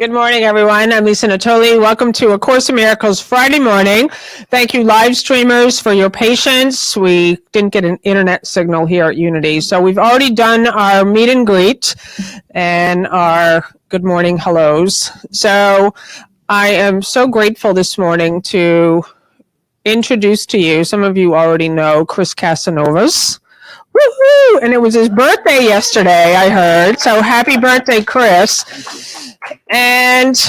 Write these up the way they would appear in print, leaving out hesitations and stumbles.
Good morning, everyone. I'm Lisa Natoli. Welcome to A Course in Miracles Friday morning. Thank you, live streamers, for your patience. We didn't get an internet signal here at Unity. So we've already done our meet and greet and our good morning hellos. So I am so grateful this morning to introduce to you, some of you already know Chris Casasnovas. Woohoo! And it was his birthday yesterday, I heard. So happy birthday, Chris. And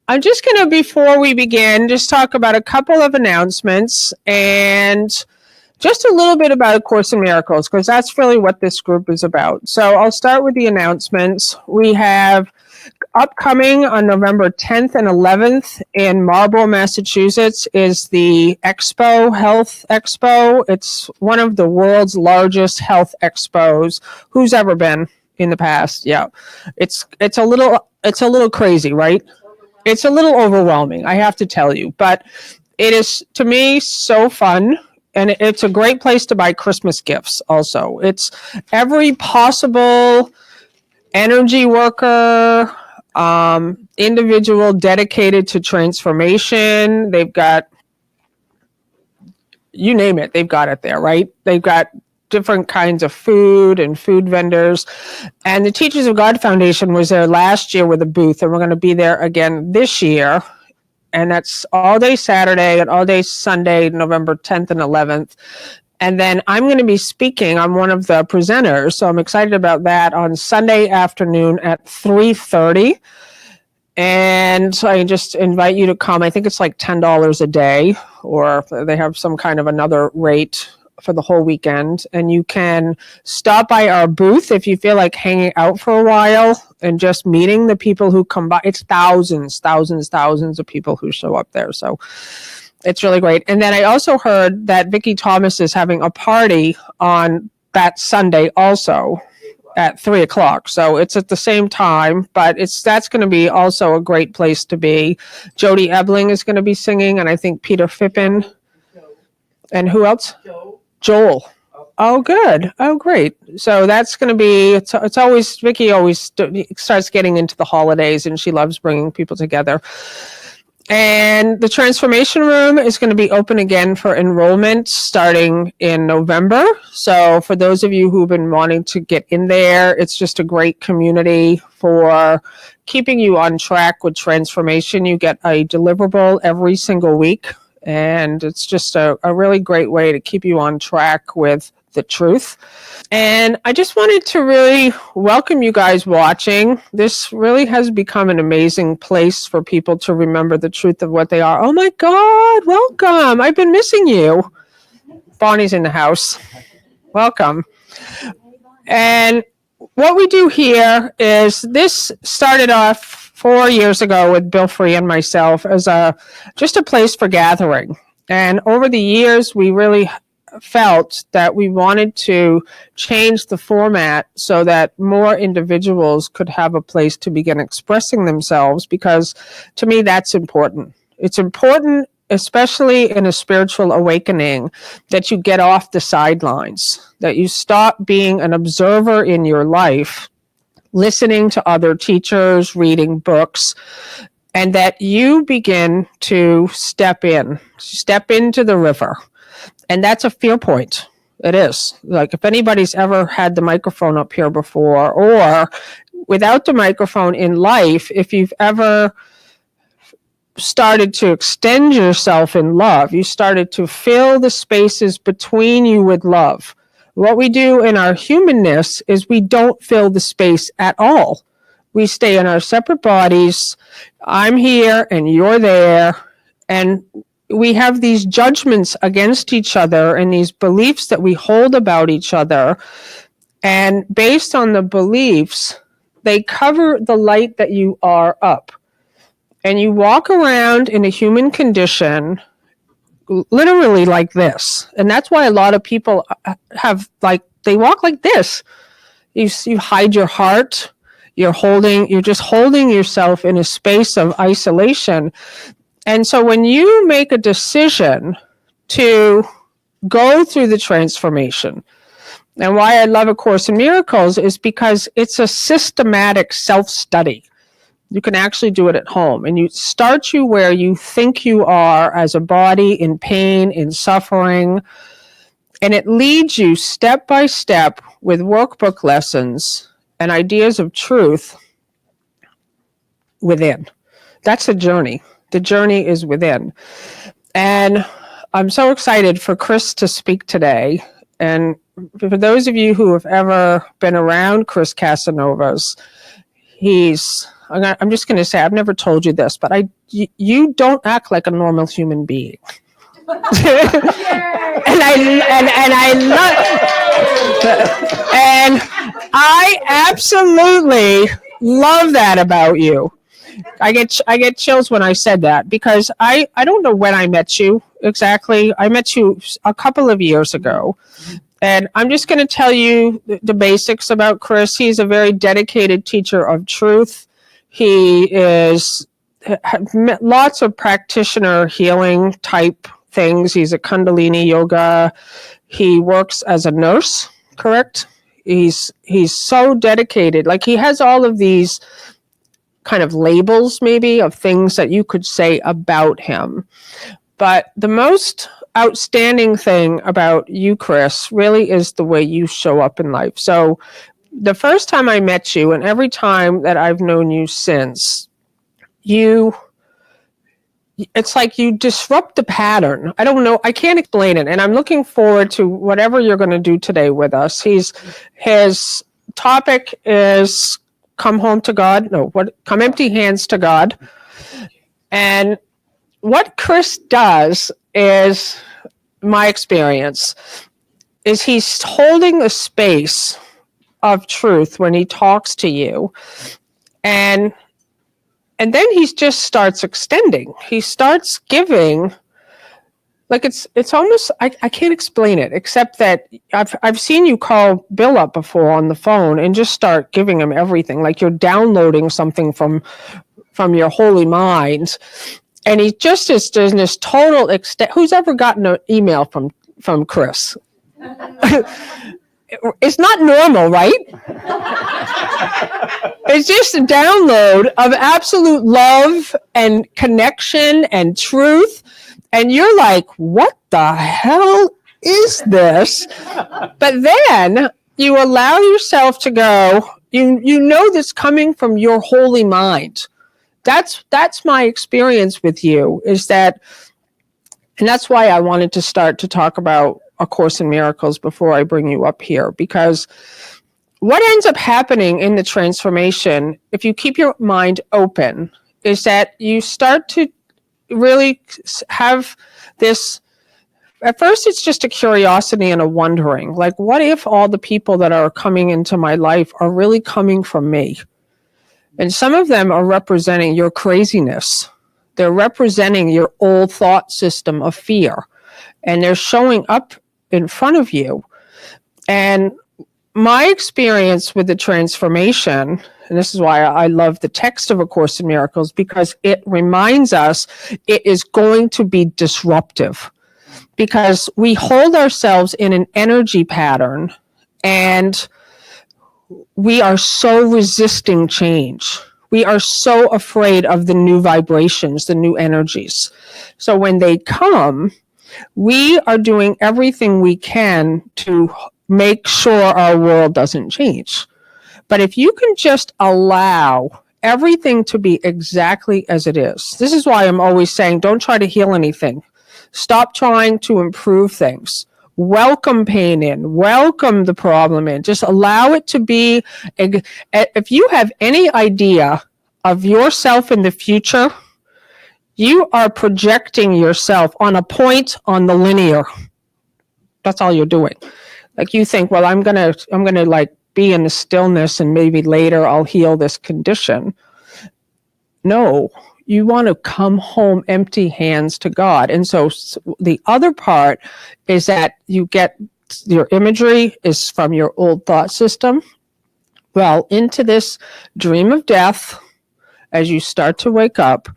I'm just going to, before we begin, just talk about a couple of announcements and just a little bit about A Course in Miracles, because that's really what this group is about. So I'll start with the announcements. We have upcoming on November 10th and 11th in Marlborough, Massachusetts, is the Expo, Health Expo. It's one of the world's largest health expos. Who's ever been in the past? Yeah. It's a little crazy, right? It's a little overwhelming, I have to tell you, but it is, to me, so fun. And it's a great place to buy Christmas gifts also. It's every possible energy worker, individual dedicated to transformation. They've got, you name it, they've got it there, right? They've got different kinds of food and food vendors. And the Teachers of God Foundation was there last year with a booth, and we're going to be there again this year. And that's all day Saturday and all day Sunday, November 10th and 11th. And then I'm going to be speaking. I'm one of the presenters, so I'm excited about that on Sunday afternoon at 3:30. And I just invite you to come. I think it's like $10 a day, or they have some kind of another rate for the whole weekend. And you can stop by our booth if you feel like hanging out for a while and just meeting the people who come by. It's thousands of people who show up there. So it's really great. And then I also heard that Vicki Thomas is having a party on that Sunday also at 3:00. So it's at the same time, but that's going to be also a great place to be. Jody Ebling is going to be singing, and I think Peter Fippen. And who else? Joel. Oh, good. Oh, great. So that's going to be, it's always, Vicki always starts getting into the holidays, and she loves bringing people together. And the Transformation Room is going to be open again for enrollment starting in November. So for those of you who've been wanting to get in there, it's just a great community for keeping you on track with transformation. You get a deliverable every single week, and it's just a really great way to keep you on track with the truth. And I just wanted to really welcome you guys watching. This really has become an amazing place for people to remember the truth of what they are. Oh my God, welcome. I've been missing you. Bonnie's in the house. Welcome. And what we do here is, this started off 4 years ago with Bill Free and myself as just a place for gathering. And over the years, we really felt that we wanted to change the format so that more individuals could have a place to begin expressing themselves, because to me that's important. It's important, especially in a spiritual awakening, that you get off the sidelines, that you stop being an observer in your life, listening to other teachers, reading books, and that you begin to step into the river. And that's a fear point. It is. Like, if anybody's ever had the microphone up here before, or without the microphone in life, if you've ever started to extend yourself in love, you started to fill the spaces between you with love. What we do in our humanness is we don't fill the space at all. We stay in our separate bodies. I'm here and you're there. And we have these judgments against each other and these beliefs that we hold about each other. And based on the beliefs, they cover the light that you are up. And you walk around in a human condition literally like this. And that's why a lot of people have, like, they walk like this. You hide your heart. You're just holding yourself in a space of isolation. And so when you make a decision to go through the transformation, and why I love A Course in Miracles is because it's a systematic self-study. You can actually do it at home. And you start you where you think you are as a body, in pain, in suffering. And it leads you step by step with workbook lessons and ideas of truth within. That's the journey. The journey is within. And I'm so excited for Chris to speak today. And for those of you who have ever been around Chris Casasnovas, I'm just going to say, I've never told you this, but you don't act like a normal human being. and I absolutely love that about you. I get chills when I said that, because I don't know when I met you exactly. I met you a couple of years ago. And I'm just going to tell you the basics about Chris. He's a very dedicated teacher of truth. He is lots of practitioner healing type things. He's a Kundalini yoga. He works as a nurse, correct? He's so dedicated. Like, he has all of these kind of labels maybe of things that you could say about him. But the most outstanding thing about you, Chris, really is the way you show up in life. So the first time I met you, and every time that I've known you since, it's like you disrupt the pattern. I don't know. I can't explain it. And I'm looking forward to whatever you're going to do today with us. His topic is come home to God. Come empty hands to God. And what Chris does is, my experience, is he's holding the space of truth when he talks to you. And then he just starts extending. He starts giving, like it's almost, I can't explain it, except that I've seen you call Bill up before on the phone and just start giving him everything, like you're downloading something from your holy mind. And he just is in this total extent. Who's ever gotten an email from Chris? It's not normal, right? It's just a download of absolute love and connection and truth. And you're like, what the hell is this? But then you allow yourself to go, you know this coming from your holy mind. That's my experience with you, is that, and that's why I wanted to start to talk about A Course in Miracles before I bring you up here, because what ends up happening in the transformation, if you keep your mind open, is that you start to really have this, at first it's just a curiosity and a wondering, like, what if all the people that are coming into my life are really coming from me? And some of them are representing your craziness. They're representing your old thought system of fear. And they're showing up in front of you. And my experience with the transformation, and this is why I love the text of A Course in Miracles, because it reminds us it is going to be disruptive. Because we hold ourselves in an energy pattern, and we are so resisting change. We are so afraid of the new vibrations, the new energies. So when they come, we are doing everything we can to make sure our world doesn't change. But if you can just allow everything to be exactly as it is, this is why I'm always saying, don't try to heal anything. Stop trying to improve things. Welcome pain in, welcome the problem in. Just allow it to be. If you have any idea of yourself in the future, you are projecting yourself on a point on the linear. That's all you're doing. Like, you think, well, I'm gonna like be in the stillness and maybe later I'll heal this condition. No. You want to come home empty hands to God. And so the other part is that you get your imagery is from your old thought system. Well, into this dream of death, as you start to wake up,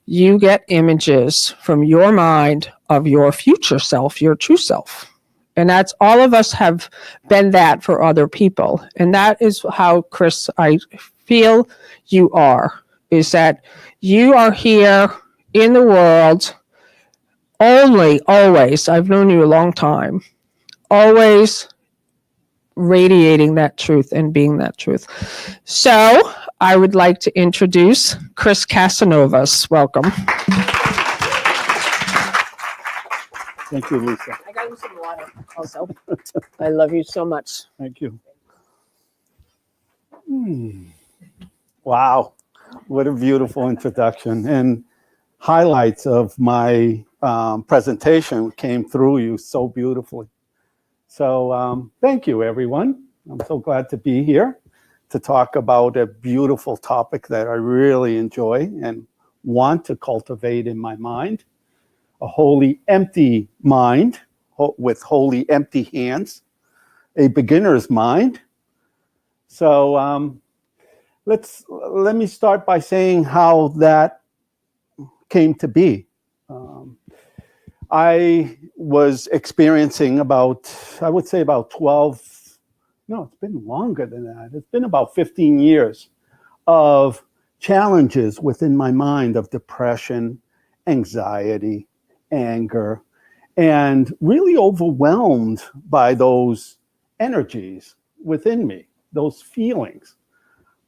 you get images from your mind of your future self, your true self. And that's, all of us have been that for other people. And that is how, Chris, I feel you are. is that you are here in the world only, always, I've known you a long time, always radiating that truth and being that truth. So I would like to introduce Chris Casasnovas. Welcome. Thank you, Lisa. I got you some water also. I love you so much. Thank you. Wow, what a beautiful introduction. And highlights of my presentation came through you so beautifully. So thank you, everyone. I'm so glad to be here to talk about a beautiful topic that I really enjoy and want to cultivate in my mind. A wholly empty mind with wholly empty hands, a beginner's mind. So let me start by saying how that came to be. I was experiencing I would say about 12, no, it's been longer than that. It's been about 15 years of challenges within my mind of depression, anxiety, anger, and really overwhelmed by those energies within me, those feelings.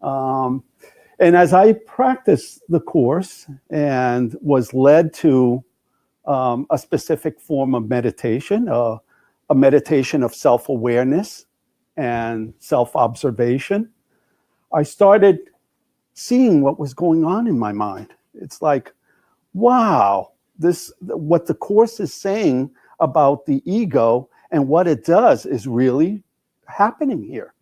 And as I practiced the course and was led to a specific form of meditation, a meditation of self-awareness and self-observation, I started seeing what was going on in my mind. It's like, wow, what the course is saying about the ego and what it does is really happening here.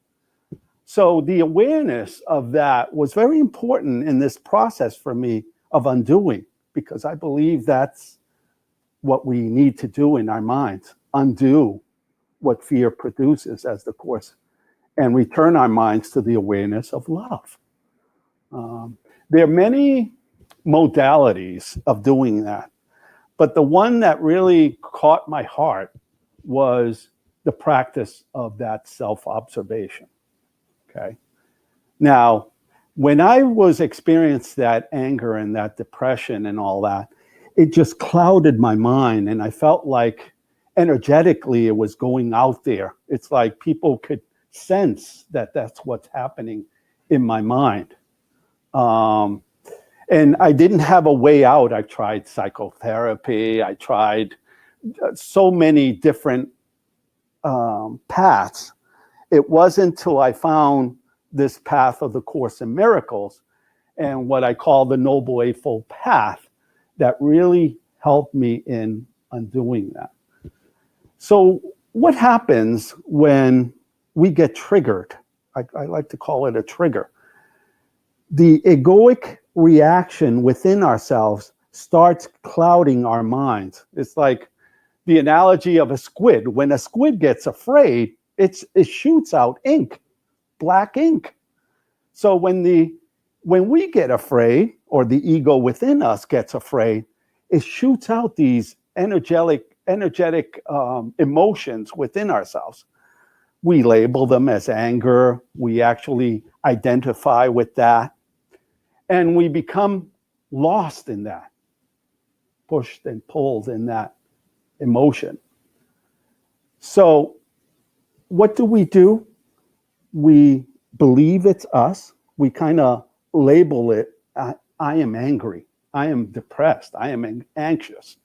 So the awareness of that was very important in this process for me of undoing, because I believe that's what we need to do in our minds, undo what fear produces as the course, and return our minds to the awareness of love. There are many modalities of doing that, but the one that really caught my heart was the practice of that self-observation. Okay. Now, when I was experiencing that anger and that depression and all that, it just clouded my mind, and I felt like energetically it was going out there. It's like people could sense that that's what's happening in my mind. And I didn't have a way out. I tried psychotherapy. I tried so many different paths. It wasn't until I found this path of the Course in Miracles and what I call the Noble Eightfold Path that really helped me in undoing that. So what happens when we get triggered? I like to call it a trigger. The egoic reaction within ourselves starts clouding our minds. It's like the analogy of a squid. When a squid gets afraid, it shoots out ink, black ink. So when we get afraid, or the ego within us gets afraid, it shoots out these energetic emotions within ourselves. We label them as anger. We actually identify with that. And we become lost in that, pushed and pulled in that emotion. So what do? We believe it's us. We kind of label it, I am angry. I am depressed. I am anxious.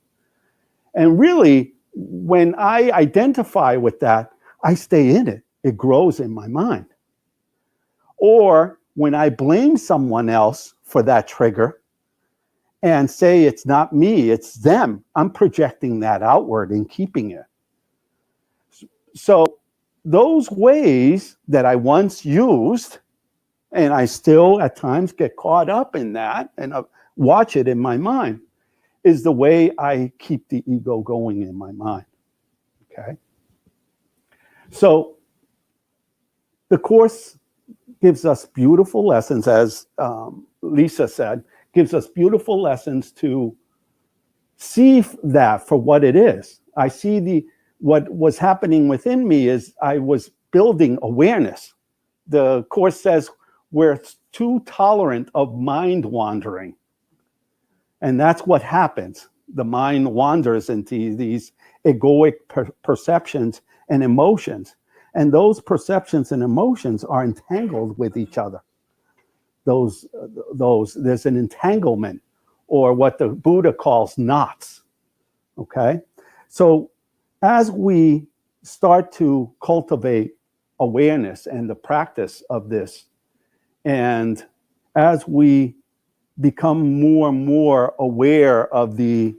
And really, when I identify with that, I stay in it. It grows in my mind. Or when I blame someone else for that trigger and say it's not me, it's them, I'm projecting that outward and keeping it. So those ways that I once used, and I still at times get caught up in that and watch it in my mind, is the way I keep the ego going in my mind. Okay? So the Course gives us beautiful lessons, as Lisa said, gives us beautiful lessons to see that for what it is. I see what was happening within me is I was building awareness. The Course says we're too tolerant of mind wandering. And that's what happens. The mind wanders into these egoic perceptions and emotions. And those perceptions and emotions are entangled with each other. There's an entanglement, or what the Buddha calls knots. Okay? So as we start to cultivate awareness and the practice of this, and as we become more and more aware of the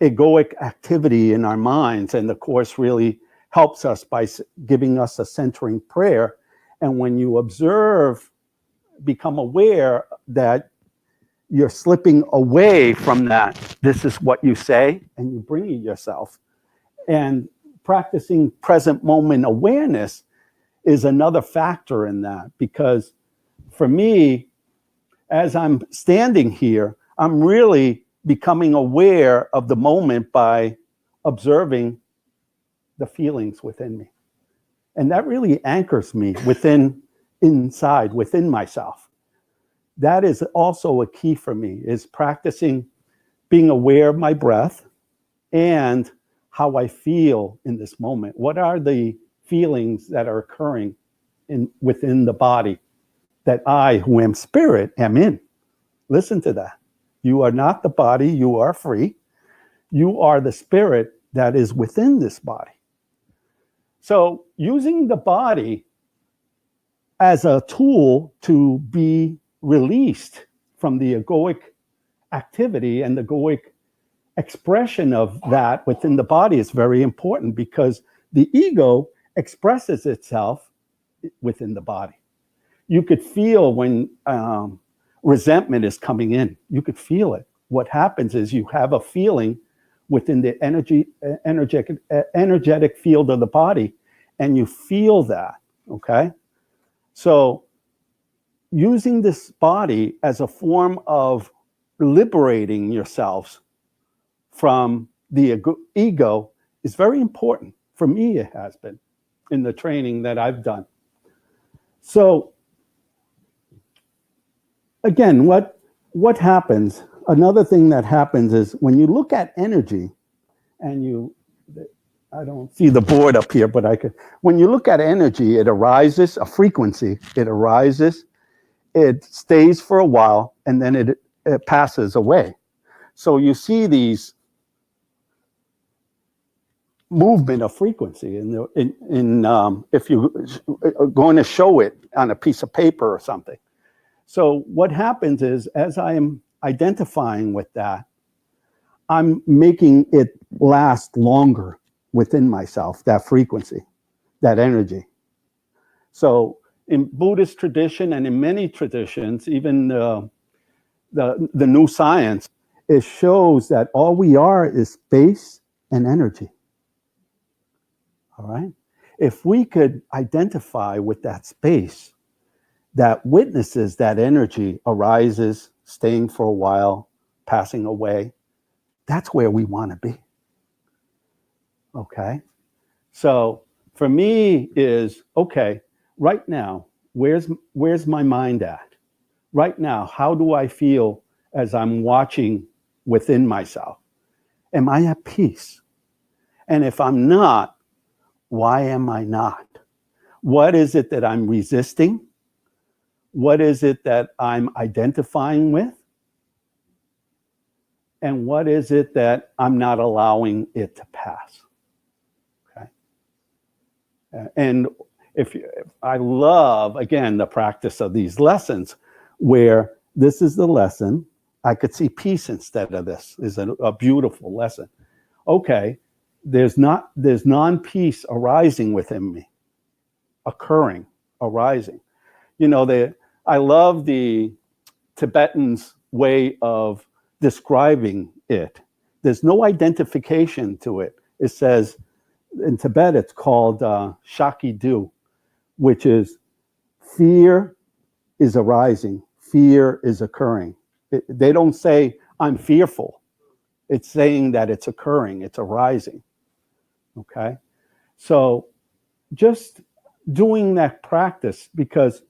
egoic activity in our minds, and the Course really helps us by giving us a centering prayer. And when you observe, become aware that you're slipping away from that, this is what you say, and you bring it yourself. And practicing present moment awareness is another factor in that, because for me, as I'm standing here, I'm really becoming aware of the moment by observing the feelings within me. And that really anchors me inside, within myself. That is also a key for me, is practicing being aware of my breath and how I feel in this moment. What are the feelings that are occurring within the body that I, who am spirit, am in? Listen to that. You are not the body, you are free. You are the spirit that is within this body. So using the body as a tool to be released from the egoic activity and the egoic expression of that within the body is very important, because the ego expresses itself within the body. You could feel when resentment is coming in. You could feel it. What happens is you have a feeling within the energetic field of the body, and you feel that, okay? So using this body as a form of liberating yourselves from the ego is very important. For me, it has been in the training that I've done. So again, what happens, another thing that happens is when you look at energy, and I don't see the board up here, but when you look at energy, it arises, a frequency, it arises, it stays for a while, and then it passes away. So you see these movement of frequency if you're going to show it on a piece of paper or something. So what happens is, as I am identifying with that, I'm making it last longer within myself, that frequency, that energy. So in Buddhist tradition and in many traditions, even the new science, it shows that all we are is space and energy. All right? If we could identify with that space that witnesses that energy arises, staying for a while, passing away, that's where we want to be. Okay? So for me is, okay, right now, where's my mind at? Right now, how do I feel as I'm watching within myself? Am I at peace? And if I'm not, why am I not? What is it that I'm resisting? What is it that I'm identifying with? And what is it that I'm not allowing it to pass? Okay. And if I love, again, the practice of these lessons, where this is the lesson, I could see peace instead of this, is a beautiful lesson. Okay, there's non-peace arising within me, occurring, arising. You know, I love the Tibetans' way of describing it. There's no identification to it. It says, in Tibet, it's called Shakidu, which is fear is arising, fear is occurring. They don't say, I'm fearful. It's saying that it's occurring, it's arising. Okay? So just doing that practice, because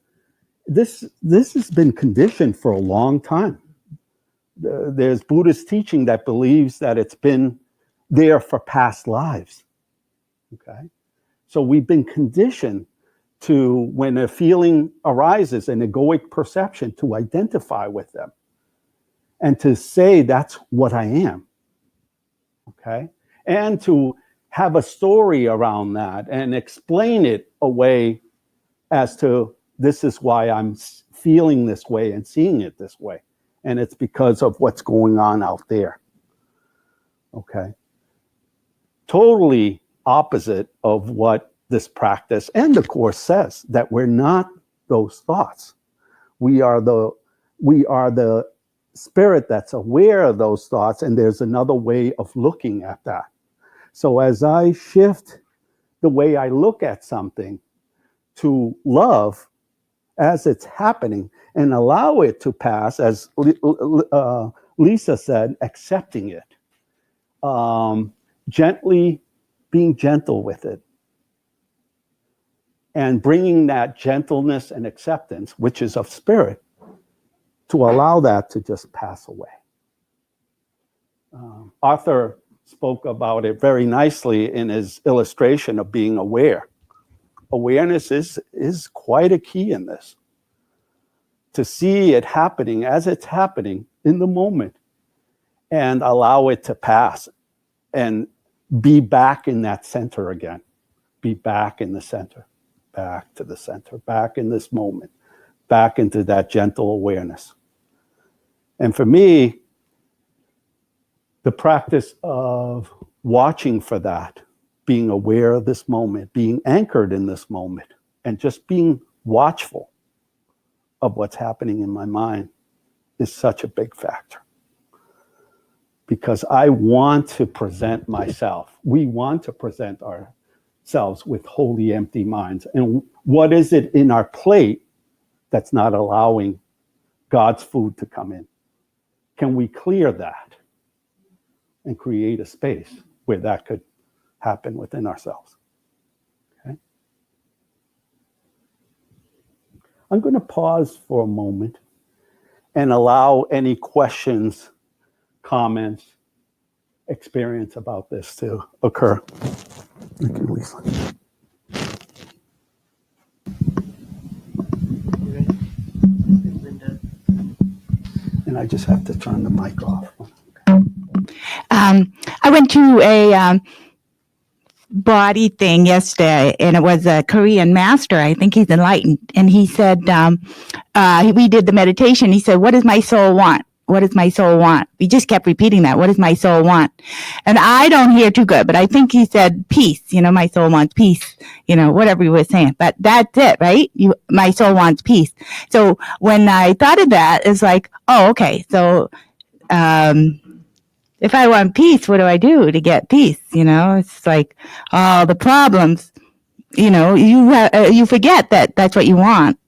this has been conditioned for a long time. There's Buddhist teaching that believes that it's been there for past lives. Okay, so we've been conditioned to, when a feeling arises, an egoic perception, to identify with them and to say that's what I am. Okay, and to have a story around that and explain it away as to, this is why I'm feeling this way and seeing it this way. And it's because of what's going on out there. Okay. Totally opposite of what this practice and the Course says, that we're not those thoughts. We are the spirit that's aware of those thoughts, and there's another way of looking at that. So as I shift the way I look at something to love as it's happening and allow it to pass, as Lisa said, accepting it, gently being gentle with it, and bringing that gentleness and acceptance, which is of spirit, to allow that to just pass away. Arthur spoke about it very nicely in his illustration of being aware. Awareness is quite a key in this. To see it happening as it's happening in the moment and allow it to pass and be back in that center again. Be back in the center, back to the center, back in this moment, back into that gentle awareness. And for me, the practice of watching for that, being aware of this moment, being anchored in this moment, and just being watchful of what's happening in my mind is such a big factor. Because I want to present myself. We want to present ourselves with wholly empty minds. And what is it in our plate that's not allowing God's food to come in? Can we clear that and create a space where that could happen within ourselves? Okay. I'm going to pause for a moment and allow any questions, comments, experience about this to occur. Thank you, Lisa. And I just have to turn the mic off. I went to a body thing yesterday, and it was a Korean master. I think he's enlightened. And he said, we did the meditation. He said, what does my soul want? What does my soul want? We just kept repeating that. What does my soul want? And I don't hear too good, but I think he said peace. My soul wants peace, whatever he was saying. But that's it, right? My soul wants peace. So when I thought of that, it's like, oh, okay. So, if I want peace, what do I do to get peace? It's like all the problems, you forget that that's what you want,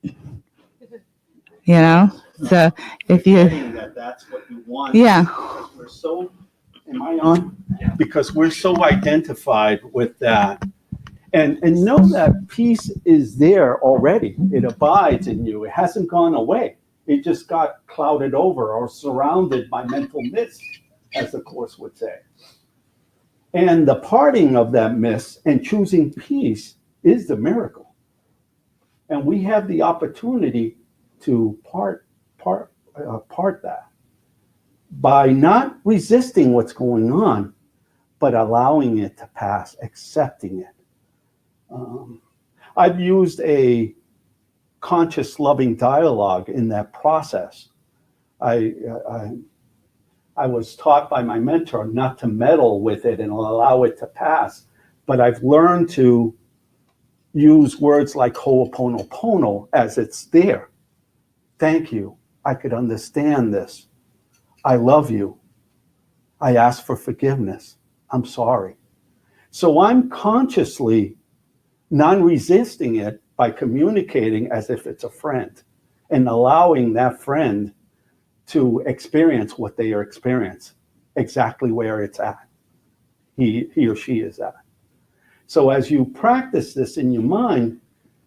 So if you, that's what you want. Yeah. Because we're so, am I on? Yeah. Because we're so identified with that. And know that peace is there already. It abides in you. It hasn't gone away. It just got clouded over or surrounded by mental mist, as the Course would say. And the parting of that mist and choosing peace is the miracle. And we have the opportunity to part that by not resisting what's going on, but allowing it to pass, accepting it. I've used a conscious loving dialogue in that process. I was taught by my mentor not to meddle with it and allow it to pass, but I've learned to use words like ho'oponopono as it's there. Thank you. I could understand this. I love you. I ask for forgiveness. I'm sorry. So I'm consciously non-resisting it by communicating as if it's a friend and allowing that friend to experience what they are experiencing, exactly where it's at, he or she is at. So as you practice this in your mind,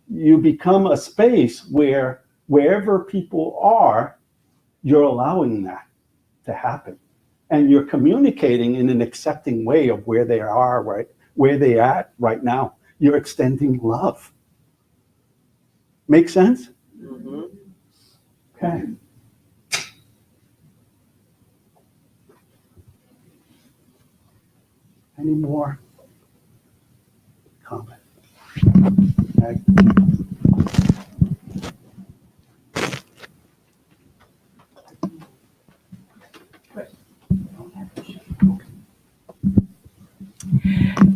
you become a space where wherever people are, you're allowing that to happen. And you're communicating in an accepting way of where they are, right? Where they're at right now. You're extending love. Make sense? Mm-hmm. Okay. Any more comments? Okay.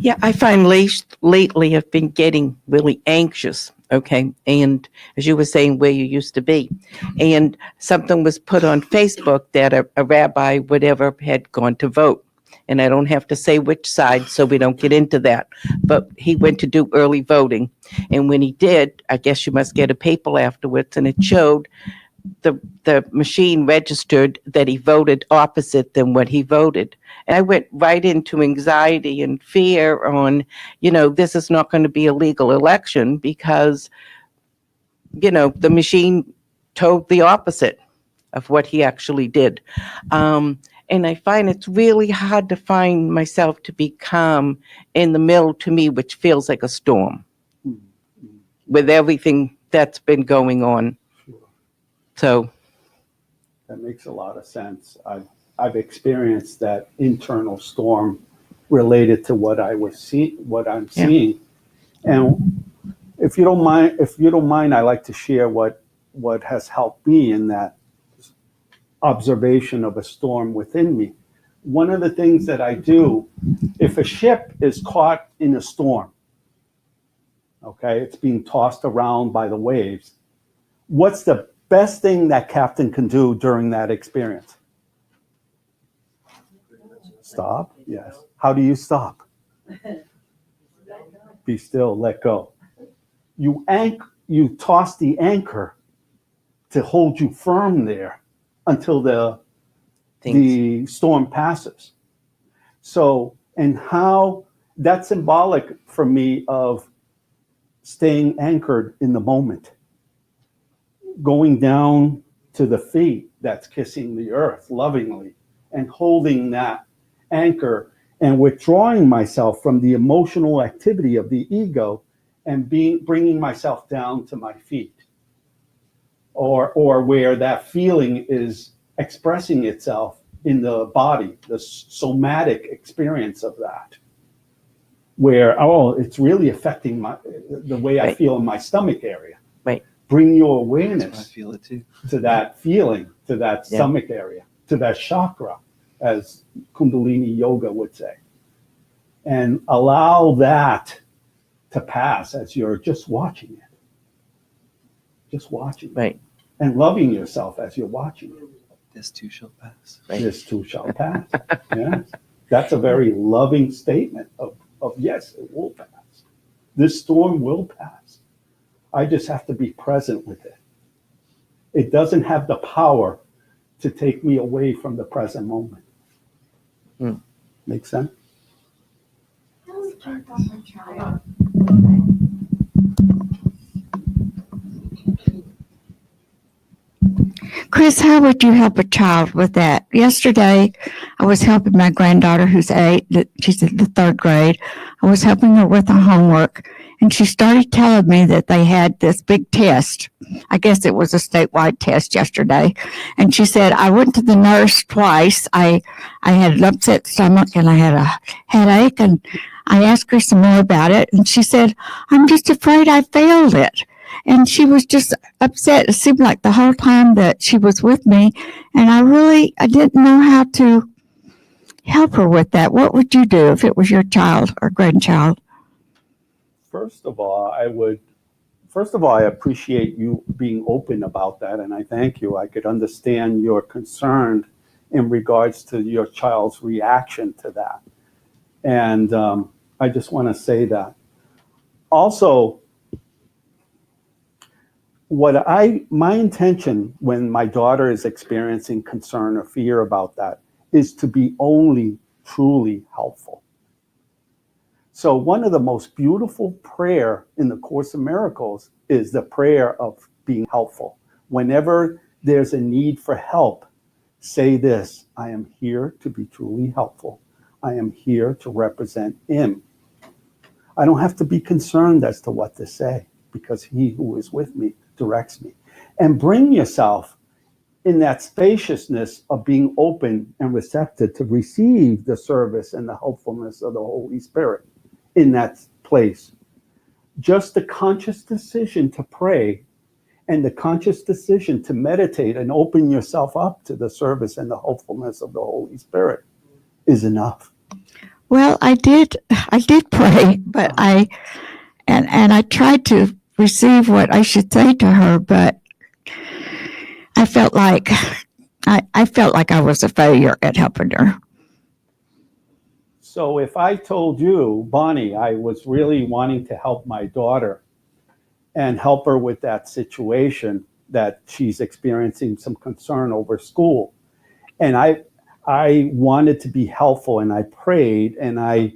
Yeah, I find lately I've been getting really anxious. Okay. And as you were saying, where you used to be. And something was put on Facebook that a rabbi, whatever, had gone to vote. And I don't have to say which side, so we don't get into that. But he went to do early voting. And when he did, I guess you must get a paper afterwards, and it showed the machine registered that he voted opposite than what he voted. And I went right into anxiety and fear on, this is not going to be a legal election because, the machine told the opposite of what he actually did. And I find it's really hard to find myself to be calm in the middle, to me, which feels like a storm with everything that's been going on. Sure. So that makes a lot of sense. I've experienced that internal storm related to what I'm seeing. And if you don't mind, I like to share what has helped me in that observation of a storm within me. One of the things that I do, if a ship is caught in a storm, okay, it's being tossed around by the waves, what's the best thing that captain can do during that experience? Stop. Yes. How do you stop? Be still, let go. You toss the anchor to hold you firm there until the storm passes. So, and how that's symbolic for me of staying anchored in the moment, going down to the feet that's kissing the earth lovingly and holding that anchor and withdrawing myself from the emotional activity of the ego and bringing myself down to my feet, or where that feeling is expressing itself in the body, the somatic experience of that, where, it's really affecting the way I feel in my stomach area. Right. Bring your awareness I feel it too. to that feeling, to that stomach area, to that chakra, as Kundalini Yoga would say. And allow that to pass as you're just watching it. Just watching it. Right. And loving yourself as you're watching it. This too shall pass. Right. This too shall pass. Yes. That's a very loving statement of yes, it will pass. This storm will pass. I just have to be present with it. It doesn't have the power to take me away from the present moment. Make sense? Chris, how would you help a child with that? Yesterday, I was helping my granddaughter who's 8, she's in the 3rd grade. I was helping her with her homework, and she started telling me that they had this big test. I guess it was a statewide test yesterday. And she said, I went to the nurse twice. I had an upset stomach and I had a headache, and I asked her some more about it, and she said, I'm just afraid I failed it. And she was just upset. It seemed like the whole time that she was with me. And I didn't know how to help her with that. What would you do if it was your child or grandchild? First of all, I appreciate you being open about that, and I thank you. I could understand your concern in regards to your child's reaction to that. And I just want to say that. Also, my intention when my daughter is experiencing concern or fear about that is to be only truly helpful. So one of the most beautiful prayer in the Course of Miracles is the prayer of being helpful, Whenever there's a need for help, say this: I am here to be truly helpful. I am here to represent him. I don't have to be concerned as to what to say, because he who is with me directs me. And bring yourself in that spaciousness of being open and receptive to receive the service and the helpfulness of the Holy Spirit in that place. Just the conscious decision to pray and the conscious decision to meditate and open yourself up to the service and the helpfulness of the Holy Spirit is enough. Well, I did pray, but I tried to receive what I should say to her, but I felt like I was a failure at helping her. So if I told you, Bonnie, I was really wanting to help my daughter and help her with that situation that she's experiencing some concern over school, and I wanted to be helpful, and I prayed, and I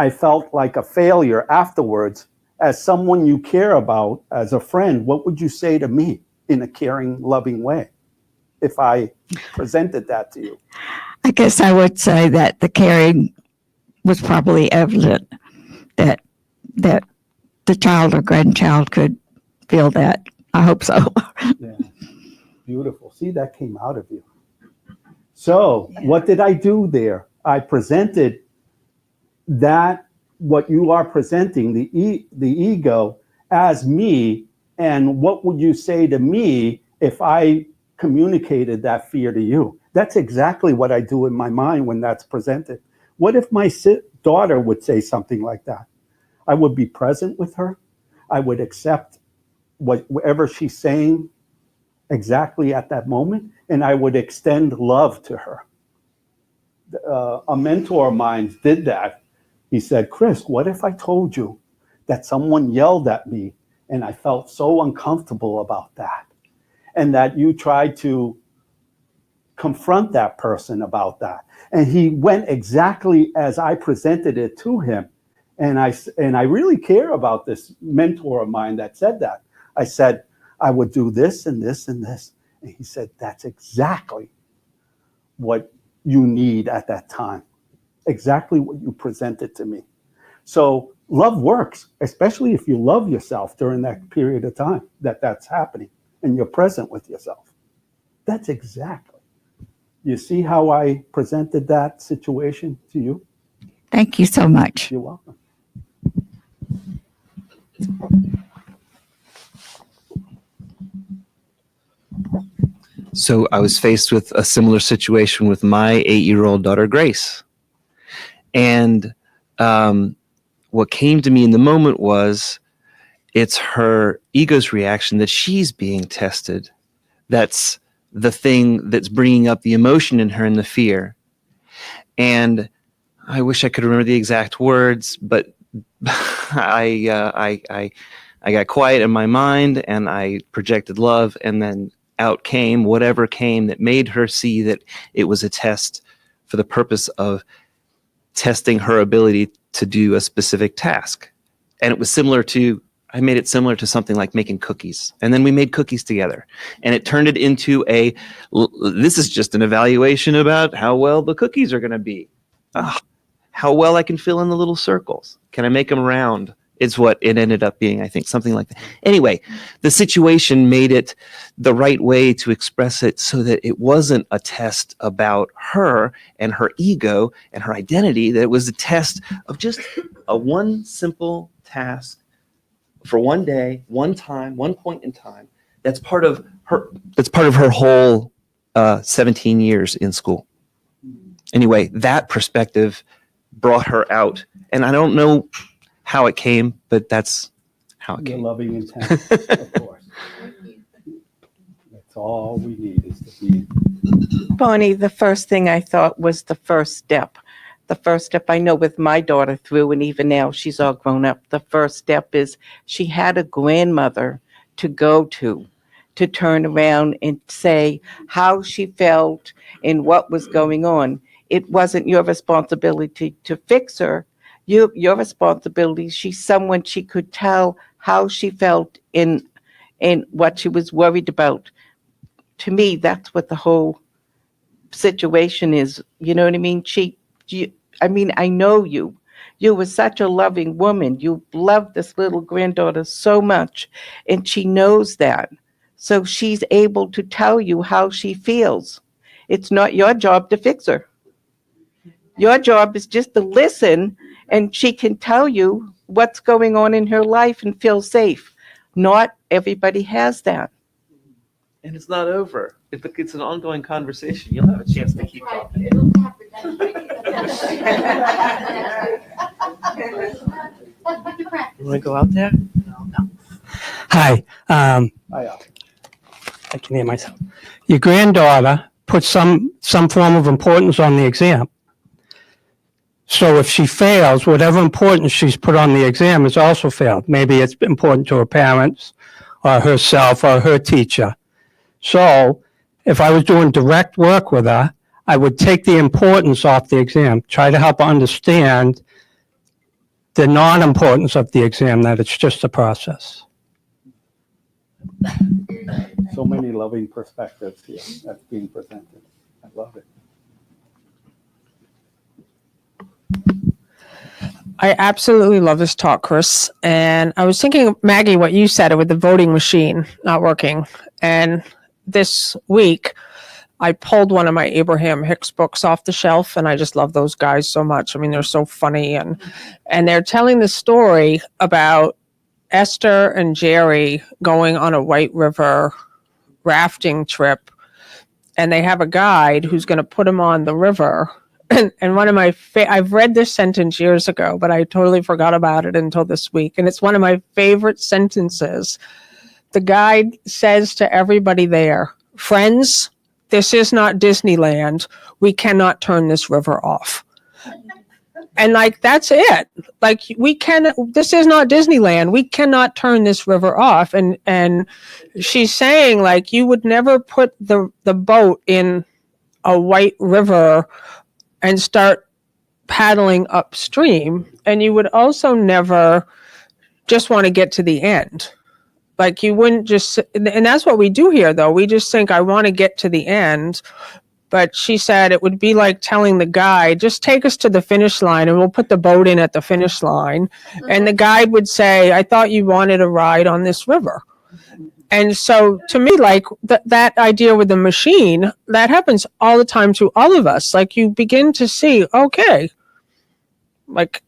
felt like a failure afterwards. As someone you care about, as a friend, what would you say to me in a caring, loving way if I presented that to you? I guess I would say that the caring was probably evident, that the child or grandchild could feel that. I hope so. Yeah. Beautiful. See, that came out of you. So what did I do there? I presented that, what you are presenting, the ego, as me. And what would you say to me if I communicated that fear to you? That's exactly what I do in my mind when that's presented. What if my daughter would say something like that? I would be present with her. I would accept whatever she's saying exactly at that moment, and I would extend love to her. A mentor of mine did that. He said, Chris, what if I told you that someone yelled at me and I felt so uncomfortable about that, and that you tried to confront that person about that? And he went exactly as I presented it to him. And I really care about this mentor of mine that said that. I said, I would do this and this and this. And he said, that's exactly what you need at that time. Exactly what you presented to me. So love works, especially if you love yourself during that period of time that's happening and you're present with yourself. That's exactly. You see how I presented that situation to you? Thank you so much. You're welcome. So I was faced with a similar situation with my 8-year-old daughter, Grace. And what came to me in the moment was, it's her ego's reaction that she's being tested. That's the thing that's bringing up the emotion in her and the fear. And I wish I could remember the exact words, but I got quiet in my mind and I projected love, and then out came whatever came that made her see that it was a test for the purpose of testing her ability to do a specific task. And it was I made it similar to something like making cookies. And then we made cookies together. And it turned it into this is just an evaluation about how well the cookies are going to be. How well I can fill in the little circles. Can I make them round? It's what it ended up being, I think, something like that. Anyway, the situation made it the right way to express it so that it wasn't a test about her and her ego and her identity, that it was a test of just a one simple task for one day, one time, one point in time. That's part of her whole 17 years in school. Anyway, that perspective brought her out. And I don't know how it came, but that's how it Your came. loving intent, of course. That's all we need, is to be. Bonnie, the first thing I thought was the first step. The first step I know with my daughter through, and even now she's all grown up, the first step is she had a grandmother to go to turn around and say how she felt and what was going on. It wasn't your responsibility to fix her. Your responsibility, she's someone she could tell how she felt in and what she was worried about. To me, that's what the whole situation is. You know what I mean? I know you. You were such a loving woman. You loved this little granddaughter so much, and she knows that. So she's able to tell you how she feels. It's not your job to fix her. Your job is just to listen, and she can tell you what's going on in her life and feel safe. Not everybody has that. And it's not over. It's an ongoing conversation. You'll have a chance to keep talking. You want to go out there? Hi, I can hear myself. Your granddaughter put some form of importance on the exam. So if she fails, whatever importance she's put on the exam has also failed. Maybe it's important to her parents or herself or her teacher. So if I was doing direct work with her, I would take the importance off the exam, try to help her understand the non-importance of the exam, that it's just a process. So many loving perspectives here that's being presented. I love it. I absolutely love this talk, Chris. And I was thinking, Maggie, what you said with the voting machine not working. And this week, I pulled one of my Abraham Hicks books off the shelf, and I just love those guys so much. I mean, they're so funny, and they're telling the story about Esther and Jerry going on a White River rafting trip, and they have a guide who's going to put them on the river. And one of my I've read this sentence years ago, but I totally forgot about it until this week, and it's one of my favorite sentences. The guide says to everybody there, "Friends, this is not Disneyland. We cannot turn this river off." And like, that's it. Like, this is not Disneyland. We cannot turn this river off. And she's saying, like, you would never put the boat in a White River and start paddling upstream. And you would also never just want to get to the end. Like, you wouldn't just, and that's what we do here, though. We just think, I want to get to the end. But she said it would be like telling the guide, just take us to the finish line and we'll put the boat in at the finish line. And the guide would say, I thought you wanted a ride on this river. And so to me, like that idea with the machine, that happens all the time to all of us. Like, you begin to see, okay, like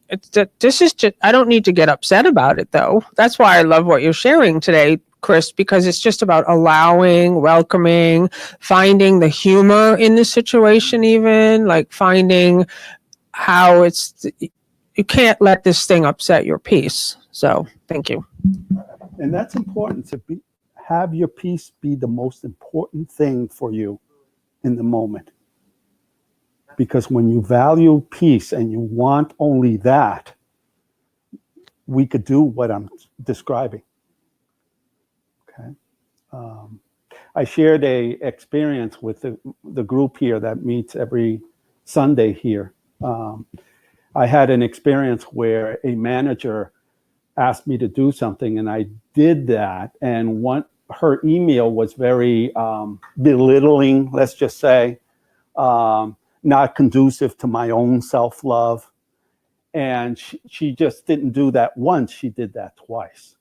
this is just, I don't need to get upset about it, though. That's why I love what you're sharing today, Chris, because it's just about allowing, welcoming, finding the humor in the situation, even like finding how you can't let this thing upset your peace. So thank you. And that's important, to have your peace be the most important thing for you in the moment. Because when you value peace and you want only that, we could do what I'm describing. Okay. I shared a experience with the group here that meets every Sunday here. I had an experience where a manager asked me to do something, and I did that. And her email was very belittling, let's just say, not conducive to my own self-love. And she just didn't do that once, she did that twice.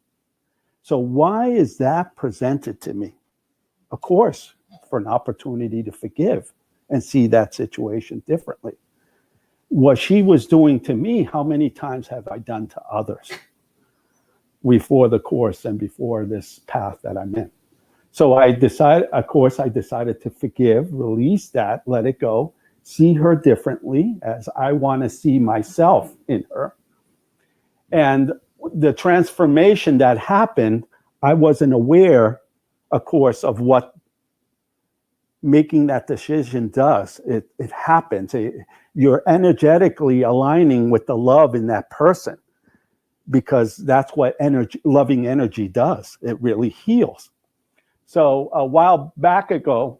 So why is that presented to me? Of course, for an opportunity to forgive and see that situation differently. What she was doing to me, how many times have I done to others before the course and before this path that I'm in? So I decided to forgive, release that, let it go, see her differently as I want to see myself in her. And the transformation that happened, I wasn't aware, of course, of what making that decision does. It happens. You're energetically aligning with the love in that person, because that's what loving energy does. It really heals. So a while back ago,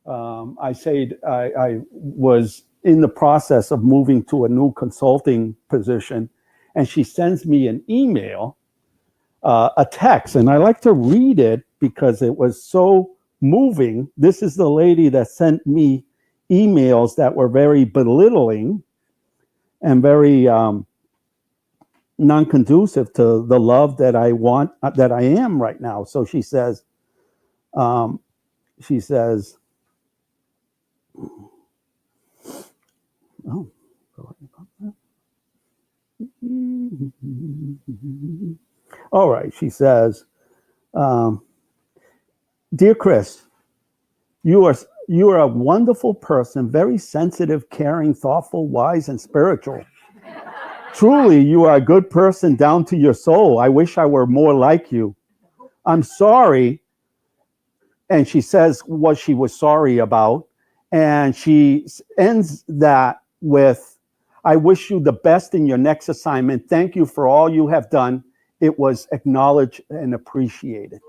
I was in the process of moving to a new consulting position, and she sends me an email a text, and I like to read it because it was so moving. This is the lady that sent me emails that were very belittling and very non-conducive to the love that I want, that I am right now. So she says, oh, all right, she says, dear Chris, you are a wonderful person, very sensitive, caring, thoughtful, wise, and spiritual. Truly, you are a good person down to your soul. I wish I were more like you. I'm sorry. And she says what she was sorry about. And she ends that with, I wish you the best in your next assignment. Thank you for all you have done. It was acknowledged and appreciated.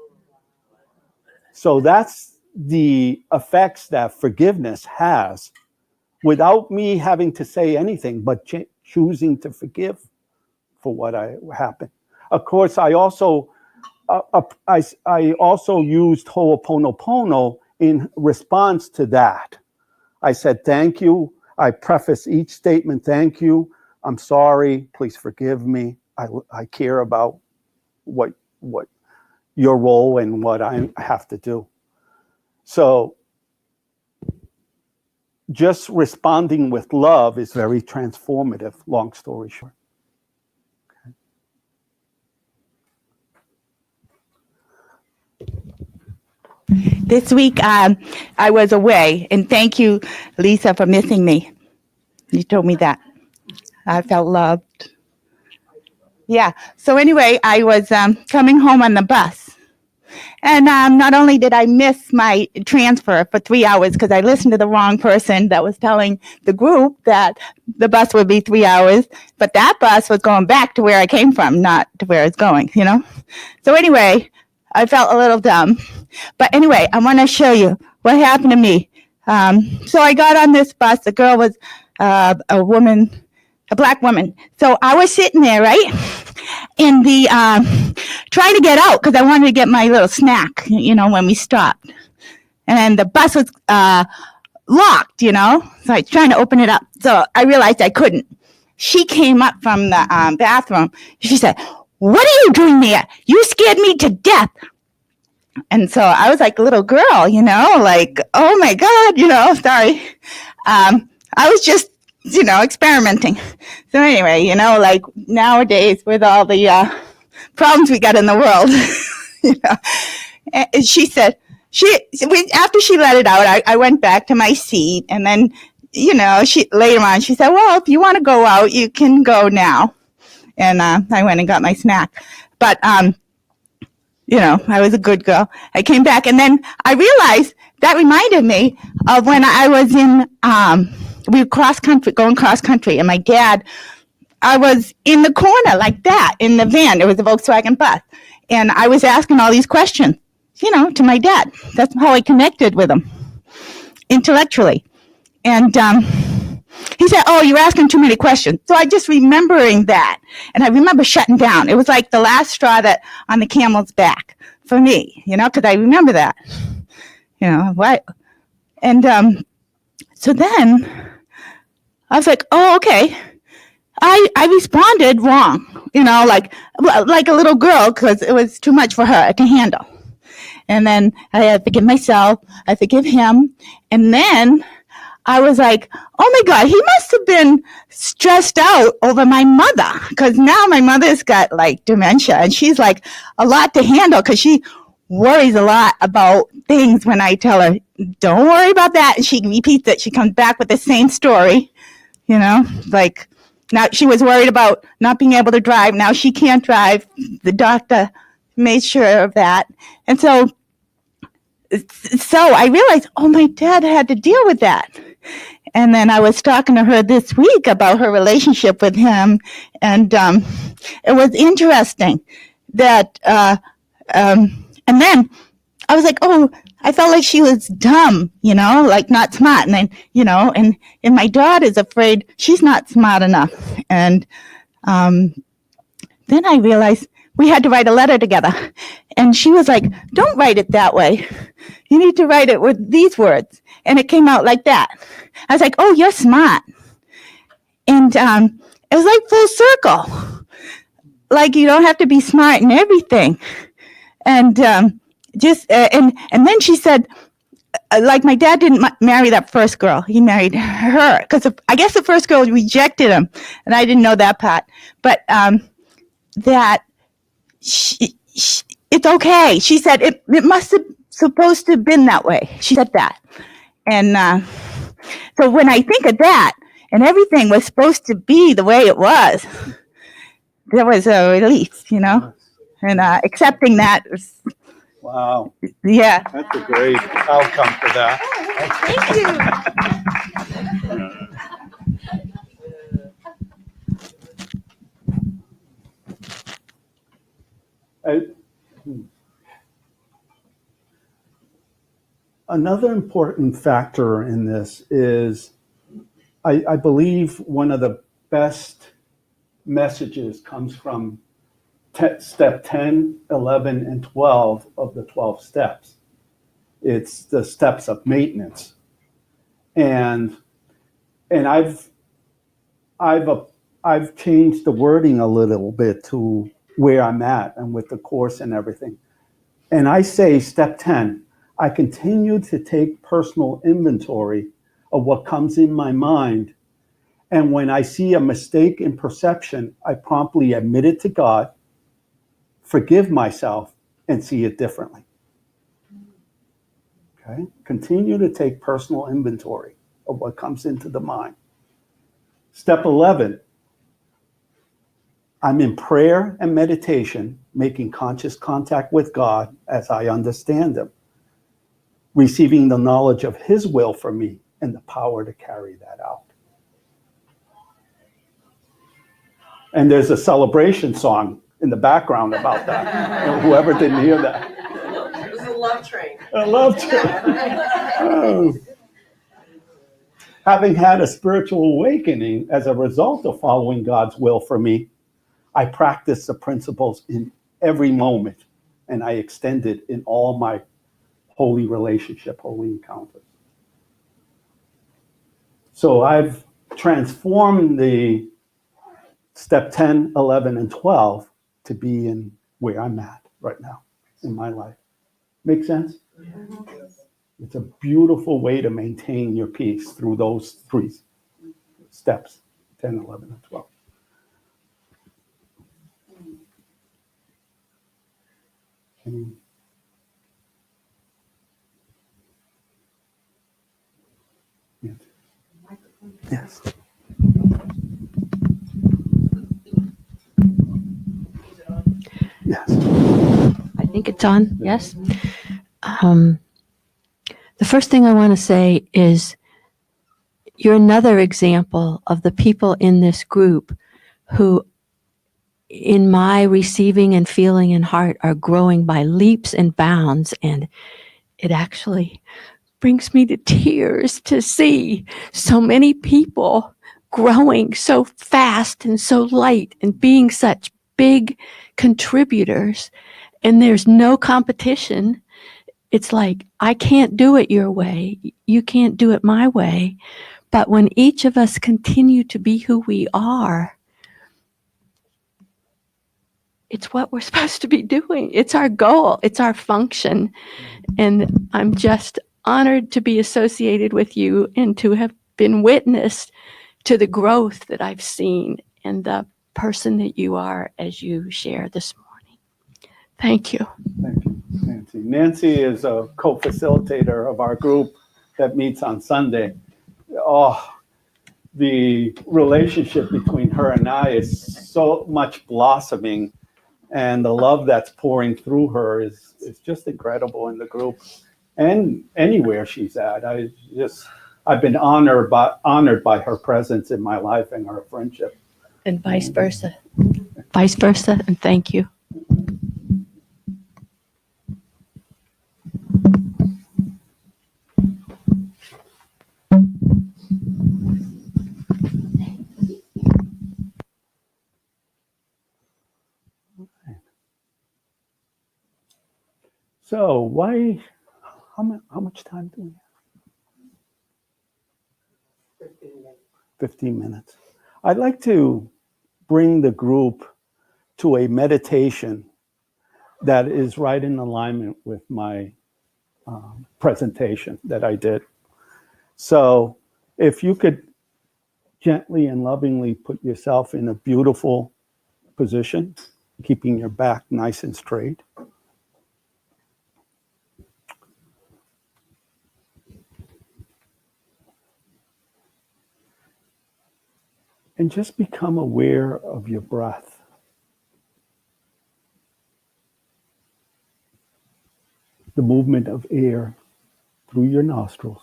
So that's the effects that forgiveness has without me having to say anything, but choosing to forgive for what happened. Of course, I also used Ho'oponopono in response to that. I said, thank you. I preface each statement, thank you. I'm sorry. Please forgive me. I care about what your role and what I have to do. So just responding with love is very transformative, long story short. This week, I was away, and thank you, Lisa, for missing me. You told me that. I felt loved. Yeah. So anyway, I was coming home on the bus. And not only did I miss my transfer for 3 hours because I listened to the wrong person that was telling the group that the bus would be 3 hours, but that bus was going back to where I came from, not to where it's going, you know? So anyway, I felt a little dumb. But anyway, I want to show you what happened to me. So I got on this bus. The girl was a woman, a black woman. So I was sitting there, right? In the, trying to get out because I wanted to get my little snack, you know, when we stopped. And then the bus was locked, you know, so I was trying to open it up. So I realized I couldn't. She came up from the bathroom. She said, "What are you doing there? You scared me to death." And so I was like a little girl, you know, like, oh my God, you know, sorry. I was just, you know, experimenting. So anyway, you know, like nowadays with all the problems we got in the world, you know, and she said, after she let it out, I went back to my seat, and then, you know, later on, she said, well, if you want to go out, you can go now. And I went and got my snack. But, you know, I was a good girl. I came back, and then I realized that reminded me of when I was in, we were going cross country, and my dad, I was in the corner like that in the van. It was a Volkswagen bus. And I was asking all these questions, you know, to my dad. That's how I connected with him intellectually. And he said, "Oh, you're asking too many questions." So I just remembering that. And I remember shutting down. It was like the last straw that on the camel's back for me, you know, because I remember that. You know, what? And so then I was like, oh, okay. I responded wrong, you know, like a little girl, because it was too much for her to handle. And then I had to forgive myself. I forgive him. And then I was like, oh my God, he must have been stressed out over my mother, because now my mother's got like dementia, and she's like a lot to handle because she worries a lot about things when I tell her, don't worry about that. And she repeats it. She comes back with the same story, you know, like now she was worried about not being able to drive. Now she can't drive. The doctor made sure of that. And so I realized, oh, my dad had to deal with that. And then I was talking to her this week about her relationship with him. And it was interesting that, and then I was like, oh, I felt like she was dumb, you know, like not smart. And then, you know, and my daughter's afraid she's not smart enough. And then I realized we had to write a letter together. And she was like, don't write it that way. You need to write it with these words. And it came out like that. I was like, oh, you're smart. And it was like full circle. Like you don't have to be smart in everything. And and then she said, like my dad didn't marry that first girl. He married her because I guess the first girl rejected him, and I didn't know that part. But that it's okay. She said it must have supposed to have been that way. She said that, and so when I think of that, and everything was supposed to be the way it was, there was a relief, and accepting that was. Wow, Yeah. that's a great outcome for that. Thank you. Another important factor in this is I believe one of the best messages comes from step 10, 11, and 12 of the 12 steps. It's the steps of maintenance. And I've changed the wording a little bit to where I'm at and with the course and everything. And I say step 10, I continue to take personal inventory of what comes in my mind. And when I see a mistake in perception, I promptly admit it to God, forgive myself, and see it differently. Okay? Continue to take personal inventory of what comes into the mind. Step 11, I'm in prayer and meditation, making conscious contact with God as I understand Him, receiving the knowledge of His will for me and the power to carry that out. And there's a celebration song in the background about that. Whoever didn't hear that. It was a love train. A love train. Oh. Having had a spiritual awakening as a result of following God's will for me, I practice the principles in every moment, and I extend it in all my holy relationship, holy encounters. So I've transformed the step 10, 11, and 12 to be in where I'm at right now in my life. Make sense? Mm-hmm. It's a beautiful way to maintain your peace through those three steps, 10, 11, and 12. Yes. Yes. I think it's on. Yes. The first thing I want to say is you're another example of the people in this group who, in my receiving and feeling and heart, are growing by leaps and bounds. And it actually brings me to tears to see so many people growing so fast and so light and being such big contributors. And there's no competition. It's like, I can't do it your way. You can't do it my way. But when each of us continue to be who we are, it's what we're supposed to be doing. It's our goal. It's our function. And I'm just honored to be associated with you and to have been witness to the growth that I've seen and the person that you are as you share this morning. Thank you. Thank you, Nancy. Nancy is a co-facilitator of our group that meets on Sunday. Oh, the relationship between her and I is so much blossoming, and the love that's pouring through her is just incredible in the group and anywhere she's at. I've been honored by her presence in my life and her friendship. And vice versa. Vice versa, and thank you. So how much time do we have? 15 minutes. I'd like to bring the group to a meditation that is right in alignment with my presentation that I did. So if you could gently and lovingly put yourself in a beautiful position, keeping your back nice and straight. And just become aware of your breath. The movement of air through your nostrils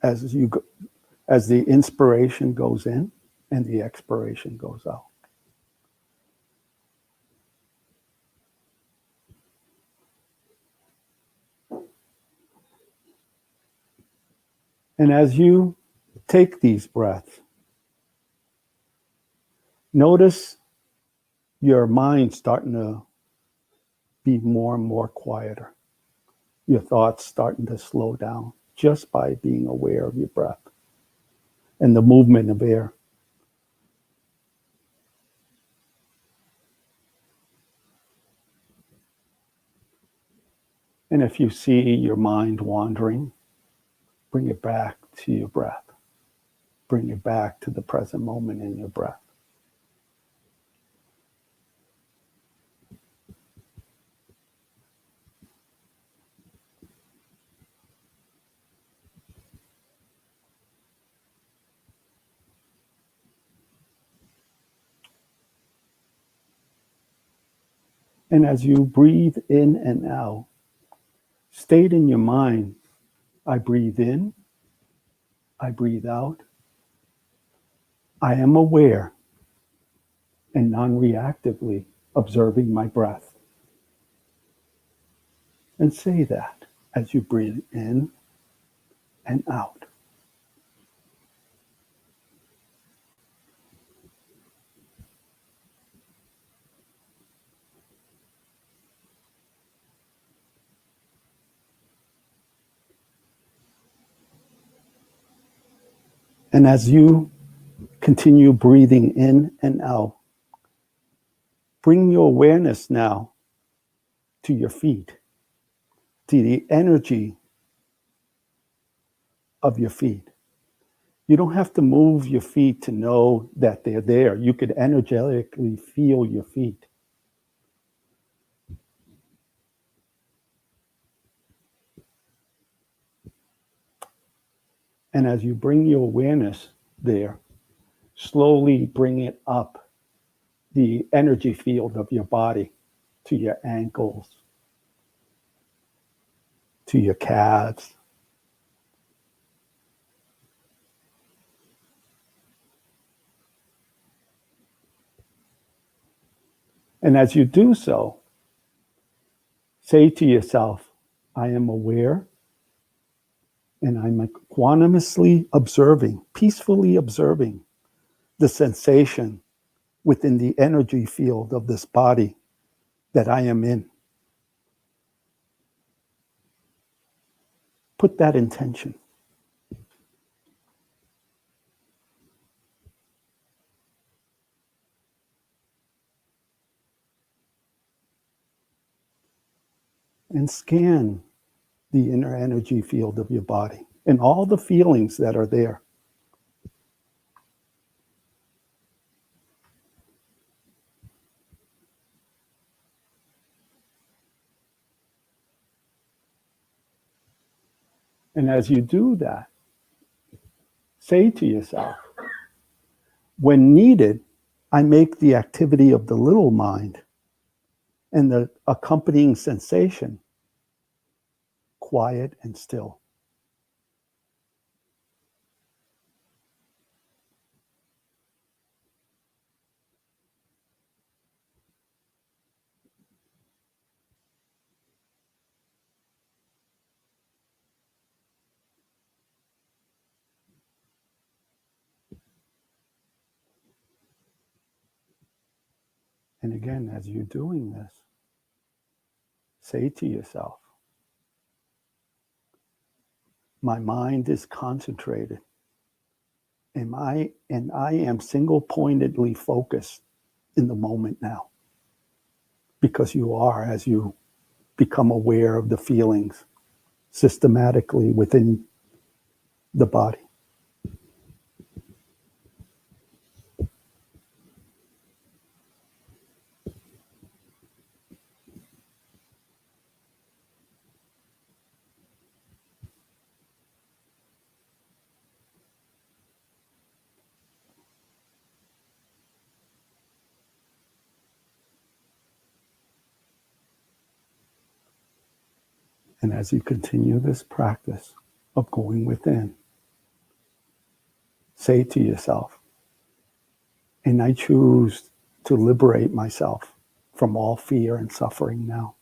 as the inspiration goes in and the expiration goes out. And as you take these breaths, notice your mind starting to be more and more quieter. Your thoughts starting to slow down just by being aware of your breath and the movement of air. And if you see your mind wandering, bring it back to your breath. Bring it back to the present moment in your breath. And as you breathe in and out, state in your mind, I breathe in, I breathe out, I am aware and non-reactively observing my breath. And say that as you breathe in and out. And as you continue breathing in and out, bring your awareness now to your feet, to the energy of your feet. You don't have to move your feet to know that they're there. You could energetically feel your feet. And as you bring your awareness there, slowly bring it up the energy field of your body to your ankles, to your calves. And as you do so, say to yourself, I am aware and I'm equanimously observing, peacefully observing the sensation within the energy field of this body that I am in. Put that intention. And scan the inner energy field of your body and all the feelings that are there. And as you do that, say to yourself, when needed, I make the activity of the little mind and the accompanying sensation quiet and still. And again, as you're doing this, Say to yourself, my mind is concentrated, and I am single-pointedly focused in the moment now. Because you are, as you become aware of the feelings systematically within the body. And as you continue this practice of going within, say to yourself, and I choose to liberate myself from all fear and suffering now.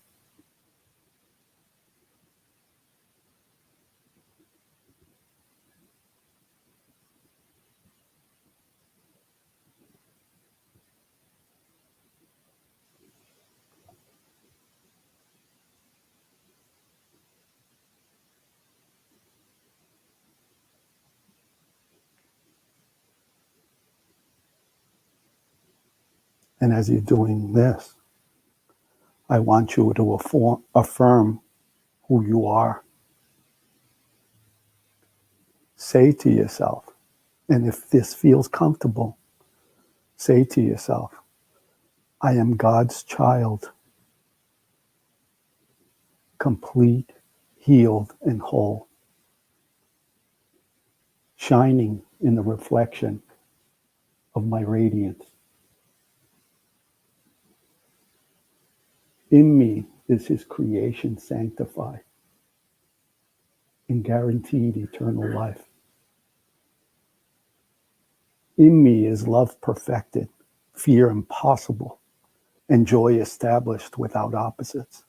And as you're doing this, I want you to affirm who you are. Say to yourself, and if this feels comfortable, say to yourself, I am God's child, complete, healed, and whole, shining in the reflection of my radiance. In me is his creation sanctified and guaranteed eternal life. In me is love perfected, fear impossible, and joy established without opposites.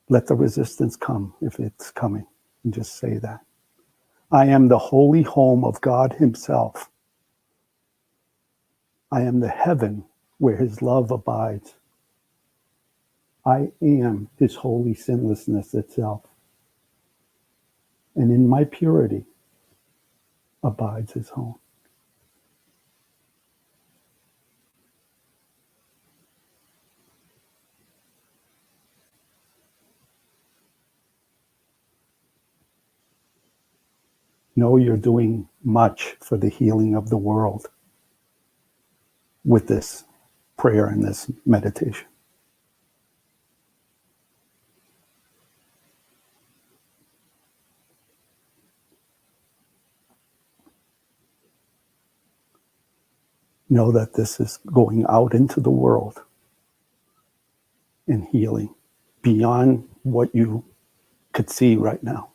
Let the resistance come if it's coming, and just say that. I am the holy home of God himself. I am the heaven where his love abides. I am his holy sinlessness itself. And in my purity abides his home. Know you're doing much for the healing of the world with this prayer and this meditation. Know that this is going out into the world and healing beyond what you could see right now.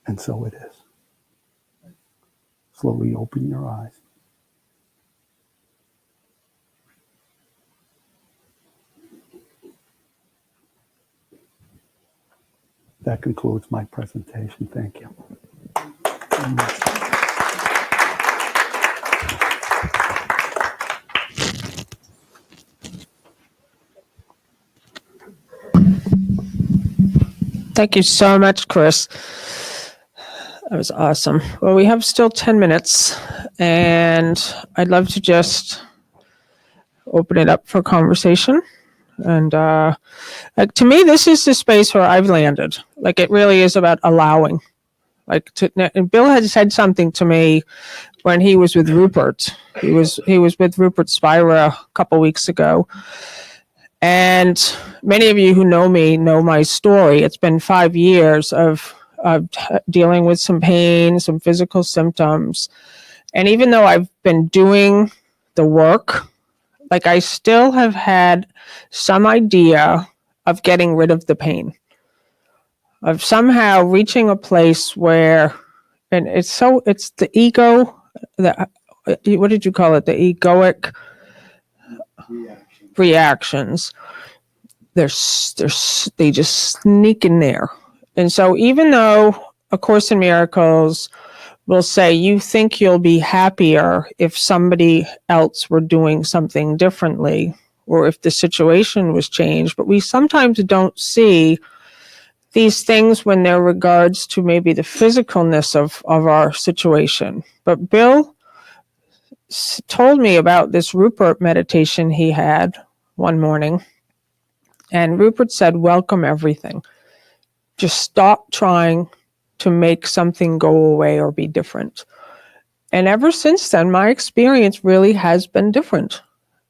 And so it is. Slowly open your eyes. That concludes my presentation. Thank you. Thank you so much, Chris. That was awesome. Well, we have still 10 minutes, and I'd love to just open it up for conversation. And like, to me, this is the space where I've landed. Like, it really is about allowing. Like, and Bill had said something to me when he was with Rupert. He was with Rupert Spira a couple weeks ago. And many of you who know me know my story. It's been 5 years of dealing with some pain, some physical symptoms. And even though I've been doing the work, like, I still have had some idea of getting rid of the pain, of somehow reaching a place where, and it's the ego, what did you call it? The egoic reactions they just sneak in there. And so even though A Course in Miracles will say you think you'll be happier if somebody else were doing something differently or if the situation was changed, but we sometimes don't see these things when they're regards to maybe the physicalness of our situation. But Bill told me about this Rupert meditation he had one morning, and Rupert said, welcome everything. Just stop trying to make something go away or be different. And ever since then, my experience really has been different.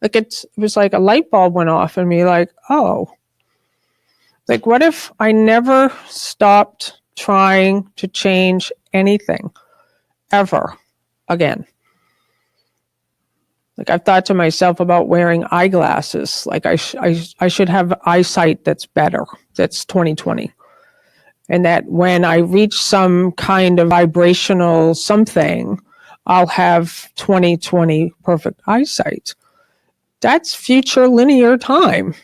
Like it was like a light bulb went off in me, like, oh, like what if I never stopped trying to change anything ever again? Like I've thought to myself about wearing eyeglasses. Like I should have eyesight that's better, that's 20/20. And that when I reach some kind of vibrational something, I'll have 20/20 perfect eyesight. That's future linear time.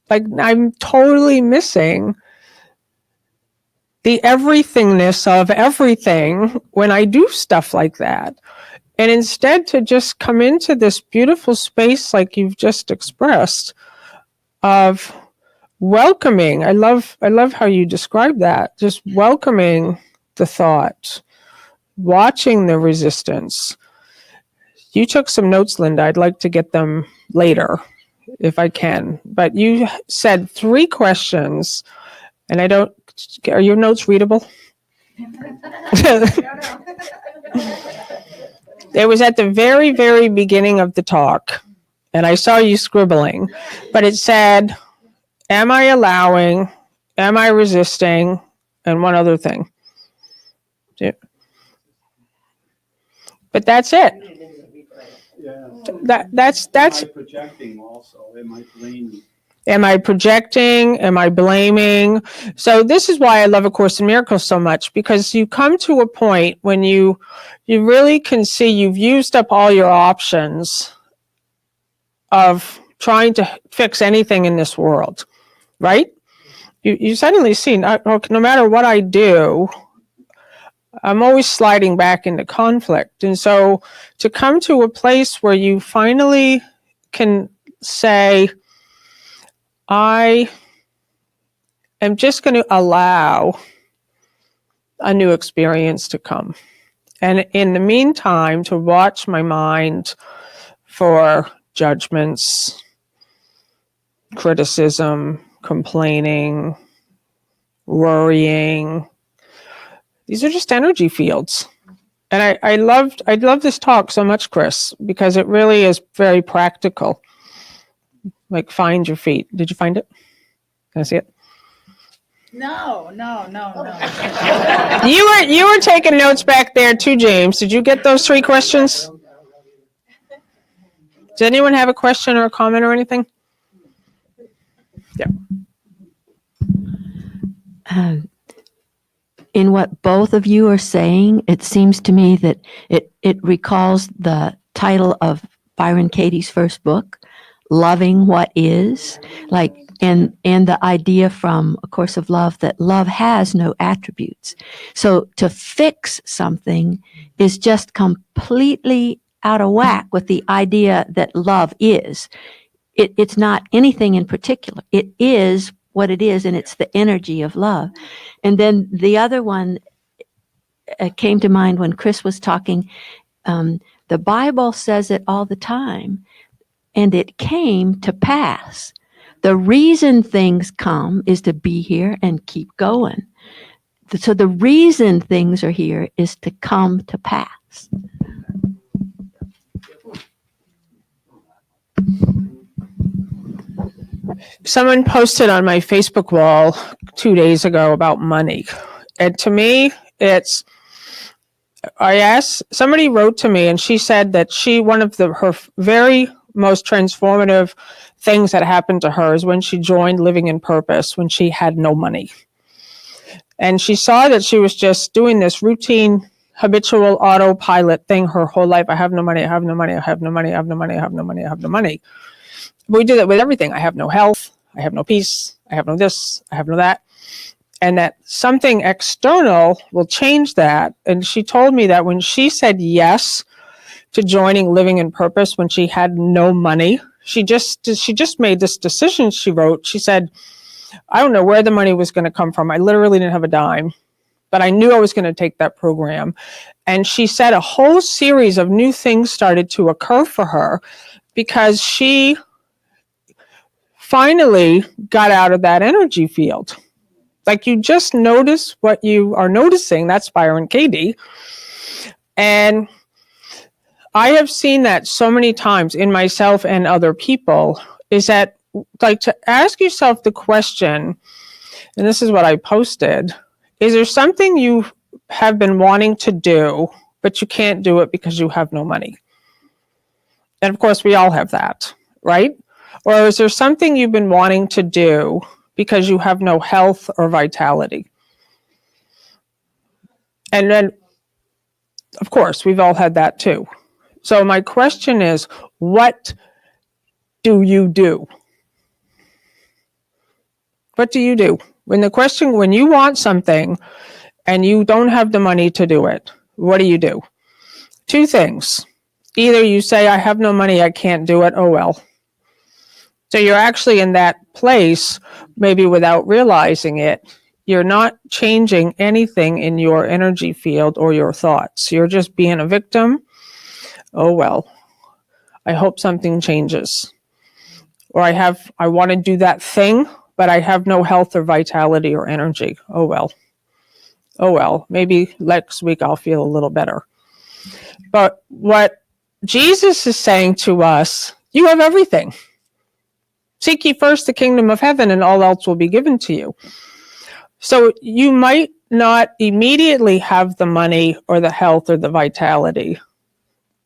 Like I'm totally missing the everythingness of everything when I do stuff like that. And instead to just come into this beautiful space like you've just expressed of welcoming. I love how you describe that. Just welcoming the thought, watching the resistance. You took some notes, Linda. I'd like to get them later if I can. But you said 3 questions, and are your notes readable? It was at the very, very beginning of the talk, and I saw you scribbling, but it said, am I allowing, am I resisting, and one other thing. Yeah. But that's it. Yeah. That's Am I projecting also? Am I blaming? Am I projecting? Am I blaming? So this is why I love A Course in Miracles so much, because you come to a point when you really can see you've used up all your options of trying to fix anything in this world, right? You suddenly see, no matter what I do, I'm always sliding back into conflict. And so to come to a place where you finally can say, I am just going to allow a new experience to come. And in the meantime, to watch my mind for judgments, criticism, complaining, worrying. These are just energy fields. And I love this talk so much, Chris, because it really is very practical. Like find your feet. Did you find it? Can I see it? No. You were taking notes back there too, James. Did you get those 3 questions? Does anyone have a question or a comment or anything? Yeah. In what both of you are saying, it seems to me that it recalls the title of Byron Katie's first book, Loving What Is, and the idea from A Course of Love that love has no attributes. So to fix something is just completely out of whack with the idea that love is. It's not anything in particular. It is what it is, and it's the energy of love. And then the other one came to mind when Chris was talking. The Bible says it all the time, and it came to pass. The reason things come is to be here and keep going. So the reason things are here is to come to pass. Someone posted on my Facebook wall 2 days ago about money. And to me, somebody wrote to me and she said that one of her very most transformative things that happened to her is when she joined Living in Purpose, when she had no money. And she saw that she was just doing this routine, habitual autopilot thing her whole life. I have no money, I have no money, I have no money, I have no money, I have no money, I have no money. We do that with everything. I have no health. I have no peace, I have no this, I have no that. And that something external will change that. And she told me that when she said yes to joining Living in Purpose, when she had no money, she just made this decision. She wrote, she said, I don't know where the money was going to come from. I literally didn't have a dime, but I knew I was going to take that program. And she said a whole series of new things started to occur for her because she finally got out of that energy field. Like, you just notice what you are noticing. That's Byron Katie. And I have seen that so many times in myself and other people, is that, like, to ask yourself the question, and this is what I posted, is there something you have been wanting to do, but you can't do it because you have no money? And of course, we all have that, right? Or is there something you've been wanting to do because you have no health or vitality? And then, of course, we've all had that too. So my question is, what do you do? What do you do? When you want something and you don't have the money to do it, what do? Two things. Either you say, I have no money, I can't do it, oh well. So you're actually in that place, maybe without realizing it. You're not changing anything in your energy field or your thoughts. You're just being a victim. Oh well, I hope something changes. Or I want to do that thing, but I have no health or vitality or energy. Oh well, maybe next week I'll feel a little better. But what Jesus is saying to us, you have everything. Seek ye first the kingdom of heaven, and all else will be given to you. So you might not immediately have the money or the health or the vitality,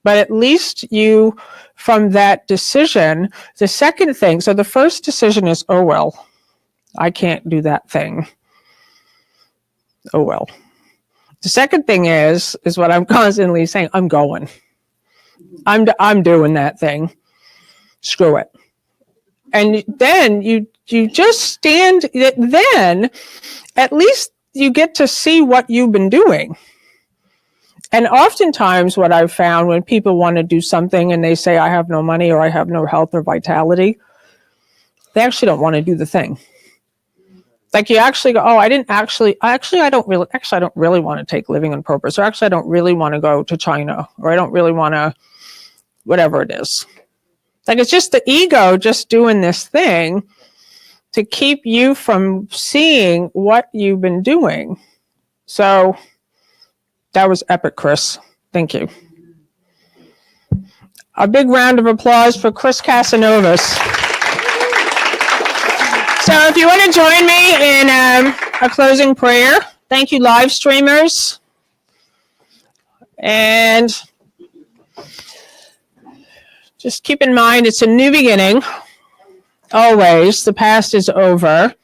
but at least you, from that decision, the second thing, so the first decision is, oh well, I can't do that thing. Oh well. The second thing is what I'm constantly saying, I'm going. I'm doing that thing. Screw it. And then you just stand, then at least you get to see what you've been doing. And oftentimes what I've found when people want to do something and they say, I have no money or I have no health or vitality, they actually don't want to do the thing. Like, you actually go, oh, I don't really want to take Living in Purpose, or actually I don't really want to go to China, or I don't really want to, whatever it is. Like, it's just the ego just doing this thing to keep you from seeing what you've been doing. So that was epic, Chris. Thank you. A big round of applause for Chris Casasnovas. So if you want to join me in a closing prayer, thank you, live streamers. And just keep in mind, it's a new beginning. Always. The past is over.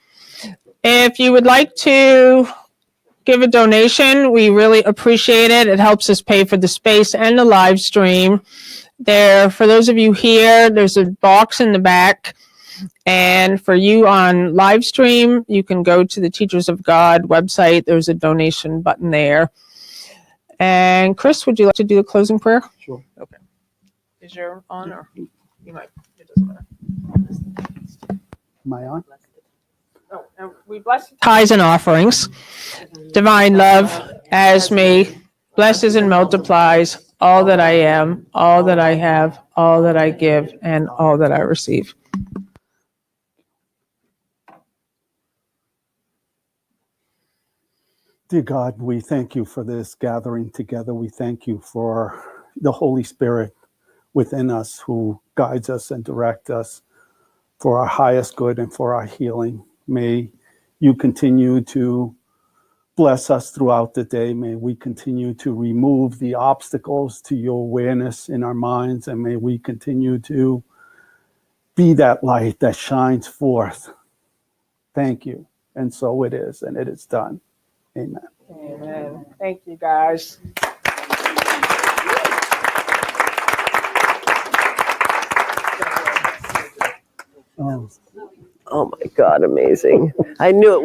If you would like to give a donation, we really appreciate it. It helps us pay for the space and the live stream. There, for those of you here, there's a box in the back. And for you on live stream, you can go to the Teachers of God website. There's a donation button there. And Chris, would you like to do the closing prayer? Sure. Okay. Is your on, or you might? It doesn't matter. Am I on? Oh, and we bless tithes and offerings. Divine love as me blesses and multiplies all that I am, all that I have, all that I give, and all that I receive. Dear God, we thank you for this gathering together. We thank you for the Holy Spirit within us who guides us and directs us for our highest good and for our healing. May you continue to bless us throughout the day. May we continue to remove the obstacles to your awareness in our minds, and may we continue to be that light that shines forth. Thank you. And so it is, and it is done. Amen. Amen. Thank you, guys. Oh. Oh my God, amazing. I knew it